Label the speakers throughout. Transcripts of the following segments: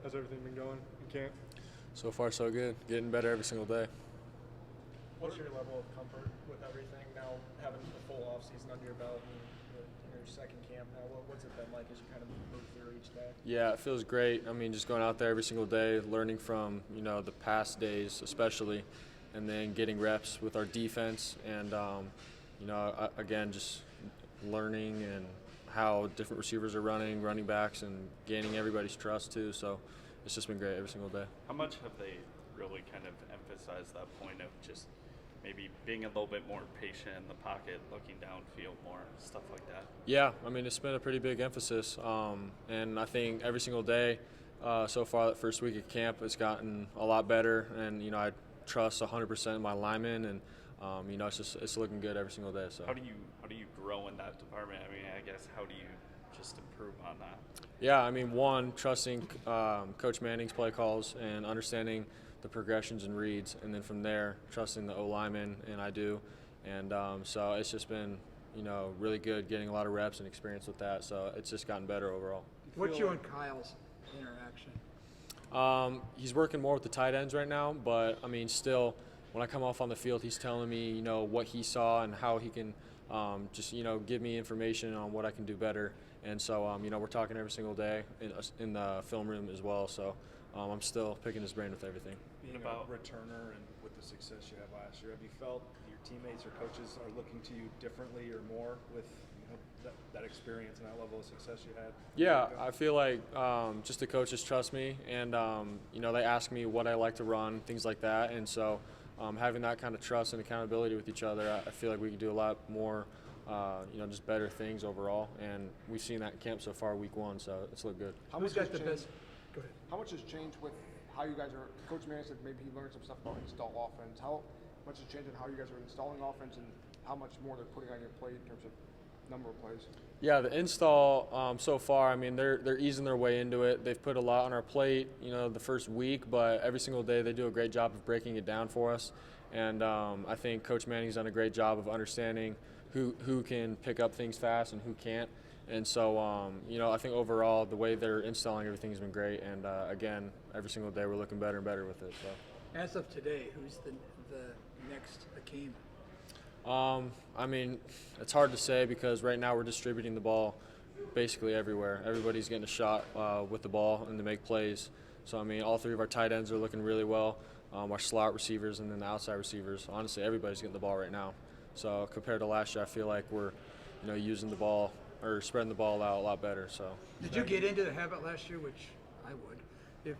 Speaker 1: How's everything been going in camp?
Speaker 2: So far, so good. Getting better every single day.
Speaker 3: What's your level of comfort with everything now, having the full off season under your belt and your second camp now? What's it been like as you kind of move through each day?
Speaker 2: Yeah, it feels great. I mean, just going out there every single day, learning from the past days, especially, and then getting reps with our defense, and again, just learning and how different receivers are running backs, and gaining everybody's trust too. So it's just been great every single day.
Speaker 4: How much have they really kind of emphasized that point of just maybe being a little bit more patient in the pocket, looking downfield more, stuff like that?
Speaker 2: Yeah, I mean, it's been a pretty big emphasis, and I think every single day so far that first week of camp it's gotten a lot better, and I trust 100% my linemen, and it's looking good every single day. So
Speaker 4: how do you grow in that department? I mean, I guess how do you just improve on that?
Speaker 2: Yeah, I mean, one, trusting Coach Manning's play calls and understanding the progressions and reads, and then from there, trusting the O-lineman, and I do. And so it's just been, really good getting a lot of reps and experience with that. So it's just gotten better overall.
Speaker 5: What's you and Kyle's interaction?
Speaker 2: He's working more with the tight ends right now, but, I mean, still, when I come off on the field, he's telling me, what he saw and how he can just, give me information on what I can do better. And so, we're talking every single day in the film room as well. So I'm still picking his brain with everything.
Speaker 1: Being a returner and with the success you had last year, have you felt your teammates or coaches are looking to you differently or more with that experience and that level of success you had?
Speaker 2: Yeah, I feel like just the coaches trust me, and they ask me what I like to run, things like that. And so having that kind of trust and accountability with each other, I feel like we can do a lot more, just better things overall. And we've seen that in camp so far, week one, so it's looked good.
Speaker 5: How much has changed? Go ahead.
Speaker 6: How much has changed with how you guys are? Coach Manning said maybe he learned some stuff about install offense. How much has changed in how you guys are installing offense, and how much more they're putting on your plate in terms of number of plays?
Speaker 2: Yeah, the install so far, I mean, they're easing their way into it. They've put a lot on our plate, the first week, but every single day they do a great job of breaking it down for us. And I think Coach Manning's done a great job of understanding who can pick up things fast and who can't. And so, I think overall the way they're installing everything has been great. And again, every single day we're looking better and better with it. So.
Speaker 5: As of today, who's the next Akeem?
Speaker 2: I mean, it's hard to say because right now we're distributing the ball basically everywhere. Everybody's getting a shot with the ball and to make plays. So, I mean, all three of our tight ends are looking really well. Our slot receivers and then the outside receivers. Honestly, everybody's getting the ball right now. So compared to last year, I feel like we're, using the ball or spreading the ball out a lot better. So.
Speaker 5: Did you get into the habit last year, which I would, if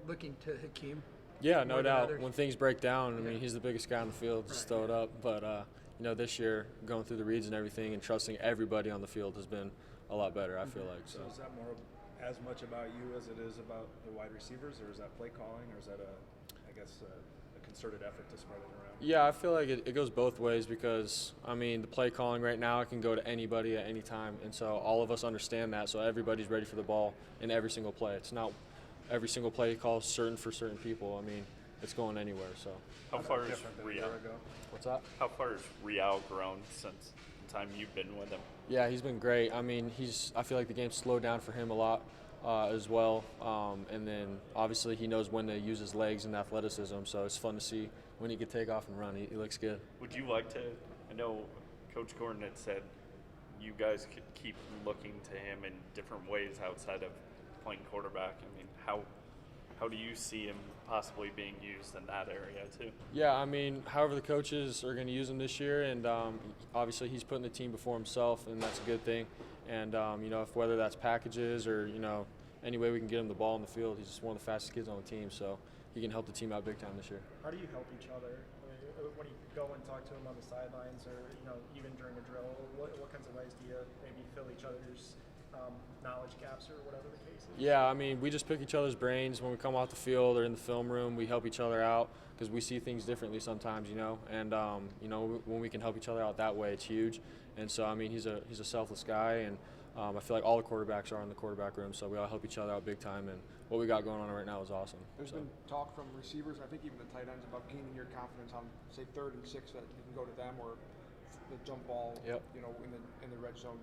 Speaker 5: looking to Hakeem?
Speaker 2: Yeah, no doubt. When things break down, I mean, he's the biggest guy on the field. Just throw it up. But this year, going through the reads and everything, and trusting everybody on the field has been a lot better. I feel like.
Speaker 1: So is that more as much about you as it is about the wide receivers, or is that play calling, or is that a concerted effort to spread it around?
Speaker 2: Yeah, I feel like it goes both ways because, I mean, the play calling right now, it can go to anybody at any time. And so all of us understand that. So everybody's ready for the ball in every single play. It's not every single play call certain for certain people. I mean, it's going anywhere. So
Speaker 4: how far is Real?
Speaker 2: What's that?
Speaker 4: How far has Real grown since the time you've been with him?
Speaker 2: Yeah, he's been great. I mean, I feel like the game's slowed down for him a lot as well. And then obviously he knows when to use his legs and athleticism. So it's fun to see when he can take off and run. He looks good.
Speaker 4: Would you like to? I know Coach Gordon had said you guys could keep looking to him in different ways outside of playing quarterback. I mean, how do you see him possibly being used in that area too?
Speaker 2: Yeah, I mean, however the coaches are going to use him this year, and obviously he's putting the team before himself, and that's a good thing. And if whether that's packages or any way we can get him the ball in the field, he's just one of the fastest kids on the team, so he can help the team out big time this year.
Speaker 3: How do you help each other? I mean, when you go and talk to him on the sidelines, or even during a drill, what kinds of ways do you maybe fill each other's knowledge gaps or whatever the case is?
Speaker 2: Yeah, I mean, we just pick each other's brains when we come off the field or in the film room. We help each other out because we see things differently sometimes, and when we can help each other out that way, it's huge. And so, I mean, he's a selfless guy, and I feel like all the quarterbacks are in the quarterback room, so we all help each other out big time. And what we got going on right now is awesome.
Speaker 6: There's been talk from receivers, I think even the tight ends, about gaining your confidence on, say, 3rd and 6 that you can go to them, or the jump ball,
Speaker 2: Yep.
Speaker 6: in the red zone.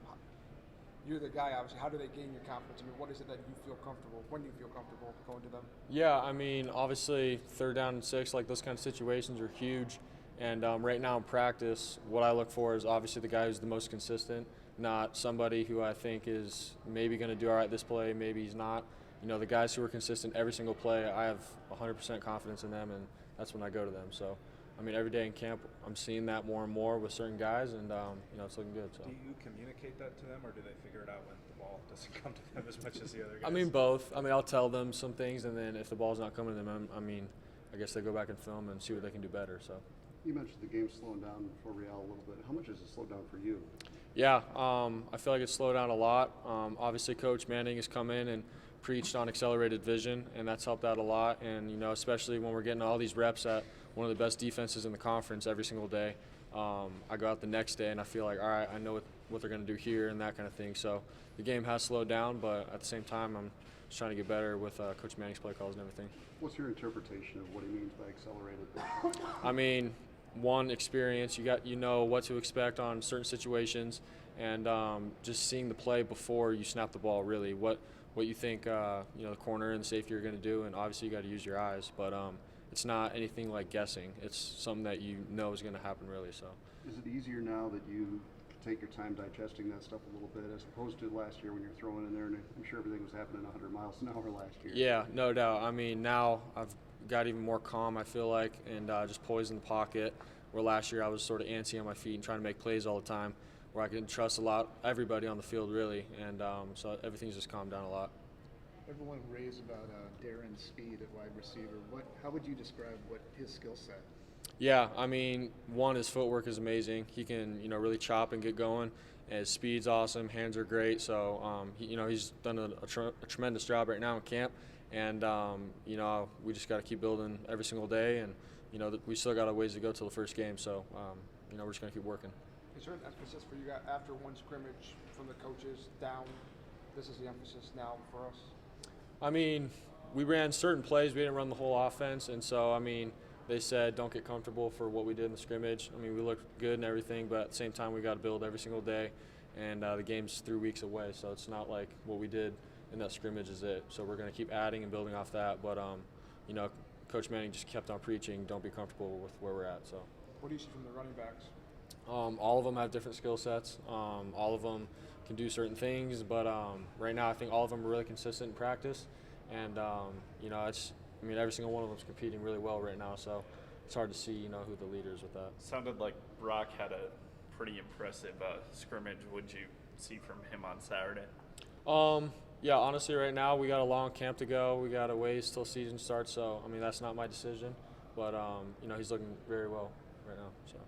Speaker 6: you're the guy, obviously. How do they gain your confidence? I mean, what is it that you feel comfortable, when you feel comfortable going to them?
Speaker 2: Yeah, I mean, obviously, 3rd down and 6, like those kind of situations are huge. And right now in practice, what I look for is obviously the guy who's the most consistent, not somebody who I think is maybe going to do all right this play, maybe he's not. You know, the guys who are consistent every single play, I have 100% confidence in them, and that's when I go to them. So, I mean, every day in camp, I'm seeing that more and more with certain guys, and you know, it's looking good. So.
Speaker 1: Do you communicate that to them, or do they figure it out when the ball doesn't come to them as much as the other guys?
Speaker 2: I mean, both. I mean, I'll tell them some things, and then if the ball's not coming to them, I mean, I guess they go back and film and see what they can do better. So.
Speaker 7: You mentioned the game slowing down for Real a little bit. How much has it slowed down for you?
Speaker 2: Yeah, I feel like it's slowed down a lot. Obviously, Coach Manning has come in and preached on accelerated vision, and that's helped out a lot. And, you know, especially when we're getting all these reps at one of the best defenses in the conference every single day, I go out the next day and I feel like, all right, I know what they're going to do here and that kind of thing. So the game has slowed down, but at the same time, I'm just trying to get better with Coach Manning's play calls and everything.
Speaker 7: What's your interpretation of what he means by accelerated vision?
Speaker 2: I mean, one, experience. You know what to expect on certain situations, and just seeing the play before you snap the ball. Really, what you think you know, the corner and the safety are going to do, and obviously you got to use your eyes. But it's not anything like guessing. It's something that you know is going to happen. Really, so.
Speaker 7: Is it easier now that you take your time digesting that stuff a little bit, as opposed to last year when you're throwing in there, and I'm sure everything was happening 100 miles an hour last year?
Speaker 2: Yeah, no doubt. I mean, now I've got even more calm, I feel like, and just poised in the pocket, where last year I was sort of antsy on my feet and trying to make plays all the time, where I can trust everybody on the field, really, and so everything's just calmed down a lot.
Speaker 8: Everyone raves about Darren's speed at wide receiver. How would you describe what his skill set?
Speaker 2: Yeah, I mean, one, his footwork is amazing. He can, you know, really chop and get going. And his speed's awesome. Hands are great. So, you know, he's done a tremendous job right now in camp. And, you know, we just got to keep building every single day. And, you know, we still got a ways to go till the first game. So, you know, we're just going to keep working.
Speaker 6: Is there an emphasis for you guys after one scrimmage from the coaches down? This is the emphasis now for us?
Speaker 2: I mean, we ran certain plays. We didn't run the whole offense. And so, I mean, they said don't get comfortable for what we did in the scrimmage. I mean, we looked good and everything, but at the same time, we got to build every single day. And the game's 3 weeks away, so it's not like what we did in that scrimmage is it. So we're going to keep adding and building off that. But, you know, Coach Manning just kept on preaching, don't be comfortable with where we're at. So.
Speaker 6: What do you see from the running backs?
Speaker 2: All of them have different skill sets. All of them can do certain things, but right now I think all of them are really consistent in practice. And, you know, I mean, every single one of them is competing really well right now, so it's hard to see, you know, who the leader is with that.
Speaker 4: Sounded like Brock had a pretty impressive scrimmage. What'd you see from him on Saturday?
Speaker 2: Yeah, honestly, right now we got a long camp to go. We got a ways till season starts, so, I mean, that's not my decision. But, you know, he's looking very well right now, so.